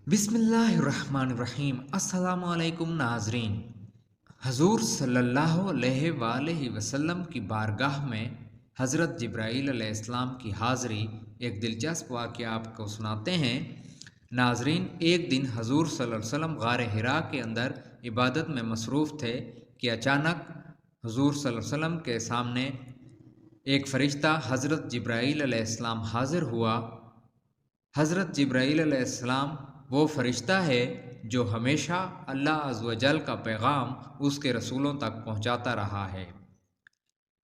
बिस्मिल्लाहिर्रहमानिर्रहीम। अस्सलामु अलैकुम नाजरीन। हजूर सल्लल्लाहु अलैहि वआलैहि वसल्लम की बारगाह में हज़रत जिब्राईल अलैहिस्सलाम की हाज़िरी एक दिलचस्प वाक़या आपको सुनाते हैं। नाजरीन, एक दिन हजूर सल्लल्लाहु अलैहि वसल्लम गार हिरा के अंदर इबादत में मसरूफ़ थे कि अचानक हजूर सल्लल्लाहु अलैहि वसल्लम के सामने एक फ़रिश्ता हज़रत जिब्राईल अलैहिस्सलाम हाज़िर हुआ। हज़रत जिब्राईल अलैहिस्सलाम वो फ़रिश्ता है जो हमेशा अल्लाह अज़्ज़ व जल का पैगाम उसके रसूलों तक पहुँचाता रहा है।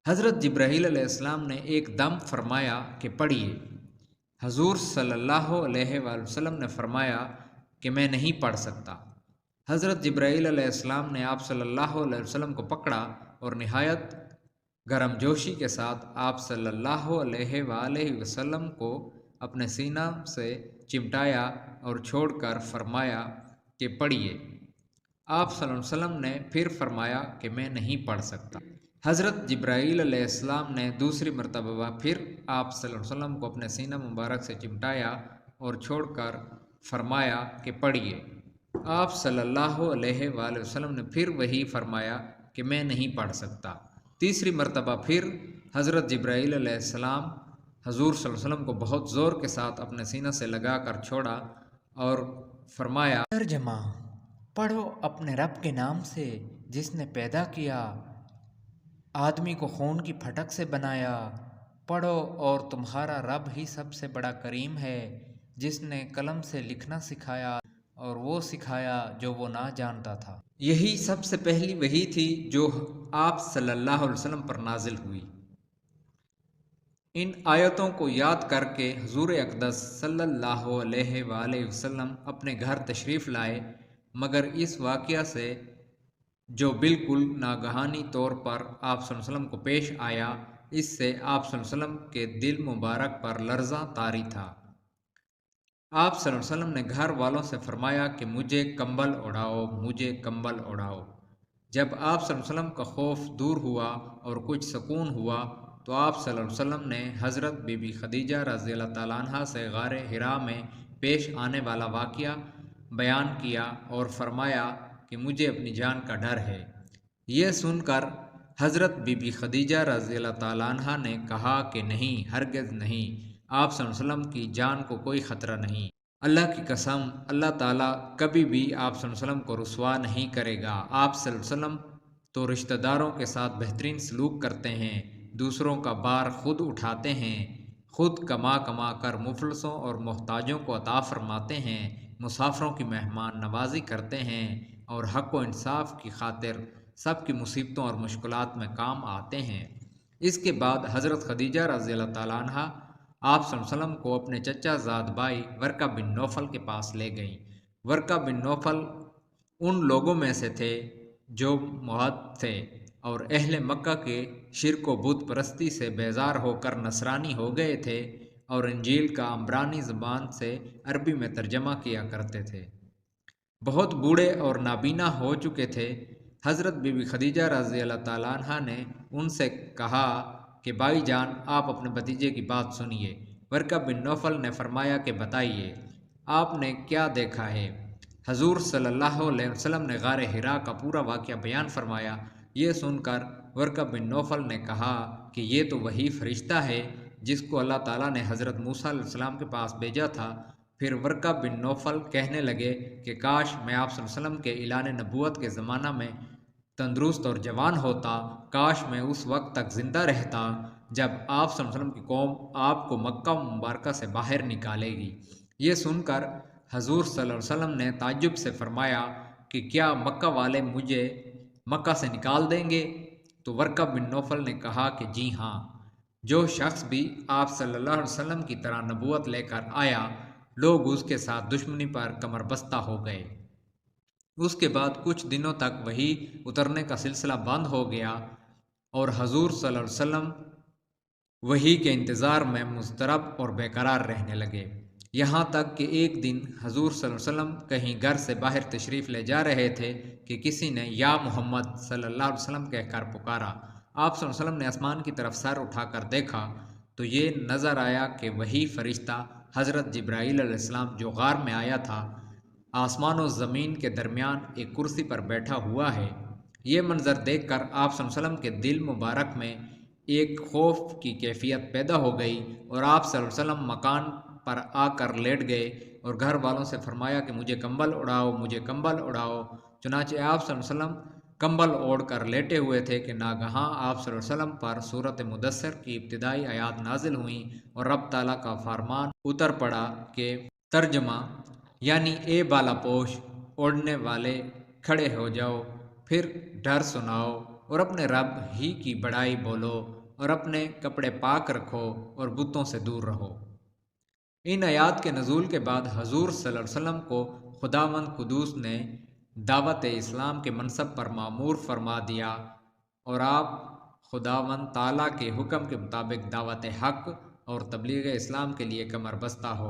हज़रत जिब्राईल अलैहिस्सलाम ने एक दम फरमाया कि पढ़िए। हजूर सल्लल्लाहु अलैहि वसल्लम ने फरमाया कि मैं नहीं पढ़ सकता। हज़रत जिब्राईल अलैहिस्सलाम ने आप सल्लल्लाहु अलैहि वसल्लम को पकड़ा और निहायत गर्मजोशी के साथ आप सल्लल्लाहु अलैहि वसल्लम को अपने सीना से चिमटाया और छोड़कर फरमाया कि पढ़िए। आप सल्लल्लाहु अलैहि वसल्लम ने फिर फरमाया कि मैं नहीं पढ़ सकता। हज़रत जिब्राईल अलैहिस्सलाम ने दूसरी मरतबा फिर आप सल्लल्लाहु अलैहि वसल्लम को अपने सीना मुबारक से चिमटाया और छोड़कर फरमाया कि पढ़िए। आप सल्लल्लाहु अलैहि वसल्लम ने फिर वही फरमाया कि मैं नहीं पढ़ सकता। तीसरी मरतबा फिर हज़रत जिब्राईल अलैहिस्सलाम हजूर सल्लल्लाहु अलैहि वसल्लम को बहुत ज़ोर के साथ अपने सीना से लगा कर छोड़ा और फरमाया, तर्जमा, पढ़ो अपने रब के नाम से जिसने पैदा किया, आदमी को खून की फटक से बनाया। पढ़ो और तुम्हारा रब ही सबसे बड़ा करीम है जिसने कलम से लिखना सिखाया और वो सिखाया जो वो ना जानता था। यही सबसे पहली वही थी जो आप सल्लल्लाहु अलैहि वसल्लम पर नाजिल हुई। इन आयतों को याद करके हुज़ूर अक़दस सल्लल्लाहु अलैहि वसल्लम अपने घर तशरीफ़ लाए, मगर इस वाक़या से जो बिल्कुल नागहानी तौर पर आप सल्लल्लाहु अलैहि वसल्लम को पेश आया, इससे आप सल्लल्लाहु अलैहि वसल्लम के दिल मुबारक पर लर्ज़ा तारी था। आप सल्लल्लाहु अलैहि वसल्लम ने घर वालों से फरमाया कि मुझे कंबल ओढ़ाओ, मुझे कंबल ओढ़ाओ। जब आप सल्लल्लाहु अलैहि वसल्लम का खौफ दूर हुआ और कुछ सुकून हुआ तो आप सल्लल्लाहु अलैहि वसल्लम ने हज़रत बीबी खदीजा रज़ियल्लाहु तआला अन्हा से गार हिरा में पेश आने वाला वाक़या बयान किया और फरमाया कि मुझे अपनी जान का डर है। ये सुनकर हज़रत बीबी खदीजा रज़ियल्लाहु तआला अन्हा ने कहा कि नहीं, हरगिज़ नहीं, आप सल्लल्लाहु अलैहि वसल्लम की जान को कोई ख़तरा नहीं। अल्लाह की कसम, अल्लाह ताला कभी भी आप सल्लल्लाहु अलैहि वसल्लम को रुसवा नहीं करेगा। आप सल्लल्लाहु अलैहि वसल्लम तो रिश्तेदारों के साथ बेहतरीन सलूक करते हैं, दूसरों का बार खुद उठाते हैं, खुद कमा कमा कर मुफलसों और मोहताजों को अता फरमाते हैं, मुसाफरों की मेहमान नवाजी करते हैं और हक़ व इंसाफ की खातिर सब की मुसीबतों और मुश्किलात में काम आते हैं। इसके बाद हज़रत खदीजा रज़ियल्लाहु तआला अन्हा आप सल्लल्लाहु अलैहि वसल्लम को अपने चचा ज़ाद भाई वर्का बिन नौफल के पास ले गईं। वर्का बिन नौफल उन लोगों में से थे जो मुअद थे और अहले मक्का के शिरक व बुत परस्ती से बेजार होकर नसरानी हो गए थे और इंजील का अम्बरानी ज़बान से अरबी में तर्जमा किया करते थे। बहुत बूढ़े और नाबीना हो चुके थे। हज़रत बीबी खदीजा रज़ियल्लाहु तआला अन्हा ने उनसे कहा कि भाई जान, आप अपने भतीजे की बात सुनिए। वर्का बिन नौफल ने फरमाया कि बताइए, आपने क्या देखा है। हजूर सल्लल्लाहु अलैहि वसल्लम ने गार हिरा का पूरा वाक़या बयान फरमाया। ये सुनकर वर्का बिन नौफल ने कहा कि ये तो वही फ़रिश्ता है जिसको अल्लाह ताला ने हज़रत मूसा अलैहिस्सलाम के पास भेजा था। फिर वर्का बिन नौफल कहने लगे कि काश मैं आप सल्लल्लाहु अलैहि वसल्लम के ऐलान नबूवत के ज़माना में तंदुरुस्त और जवान होता, काश मैं उस वक्त तक ज़िंदा रहता जब आप सल्लल्लाहु अलैहि वसल्लम की कौम आपको मक्का मुबारका से बाहर निकालेगी। ये सुनकर हजूर सल्लल्लाहु अलैहि वसल्लम ने ताज्जुब से फरमाया कि क्या मक्का वाले मुझे मक्का से निकाल देंगे? तो वर्का बिन नौफल ने कहा कि जी हाँ, जो शख्स भी आप सल्लल्लाहु अलैहि वसल्लम की तरह नबूवत लेकर आया, लोग उसके साथ दुश्मनी पर कमरबस्ता हो गए। उसके बाद कुछ दिनों तक वही उतरने का सिलसिला बंद हो गया और हजूर सल्लल्लाहु अलैहि वसल्लम वही के इंतज़ार में मुज़तरब और बेकरार रहने लगे। यहाँ तक कि एक दिन हजूर सल्लल्लाहु अलैहि वसल्लम कहीं घर से बाहर तशरीफ़ ले जा रहे थे कि किसी ने या मोहम्मद सल्लल्लाहु अलैहि वसल्लम कहकर पुकारा। आप सल्लल्लाहु अलैहि वसल्लम ने आसमान की तरफ सर उठाकर देखा तो ये नज़र आया कि वही फ़रिश्ता हज़रत जिब्राईल अलैहिस्सलाम जो गार में आया था آسمان و زمین کے درمیان ایک کرسی پر بیٹھا ہوا ہے۔ یہ منظر دیکھ کر آپ صلی اللہ علیہ وسلم کے دل مبارک میں ایک خوف کی کیفیت پیدا ہو گئی اور آپ صلی اللہ علیہ وسلم مکان پر آ کر لیٹ گئے اور گھر والوں سے فرمایا کہ مجھے کمبل اڑاؤ، مجھے کمبل اڑاؤ۔ چنانچہ آپ صلی اللہ علیہ وسلم کمبل اوڑھ کر لیٹے ہوئے تھے کہ ناگہاں آپ صلی اللہ علیہ وسلم پر سورۃ مدثر کی ابتدائی آیات نازل ہوئیں اور رب تعالیٰ کا فرمان اتر پڑا کہ ترجمہ یعنی اے بالا پوش اوڑھنے والے کھڑے ہو جاؤ، پھر ڈر سناؤ اور اپنے رب ہی کی بڑائی بولو اور اپنے کپڑے پاک رکھو اور بتوں سے دور رہو۔ ان آیات کے نزول کے بعد حضور صلی اللہ علیہ وسلم کو خداوند قدوس نے دعوت اسلام کے منصب پر مامور فرما دیا اور آپ خداوند تعالیٰ کے حکم کے مطابق دعوت حق اور تبلیغ اسلام کے لیے کمر بستہ ہو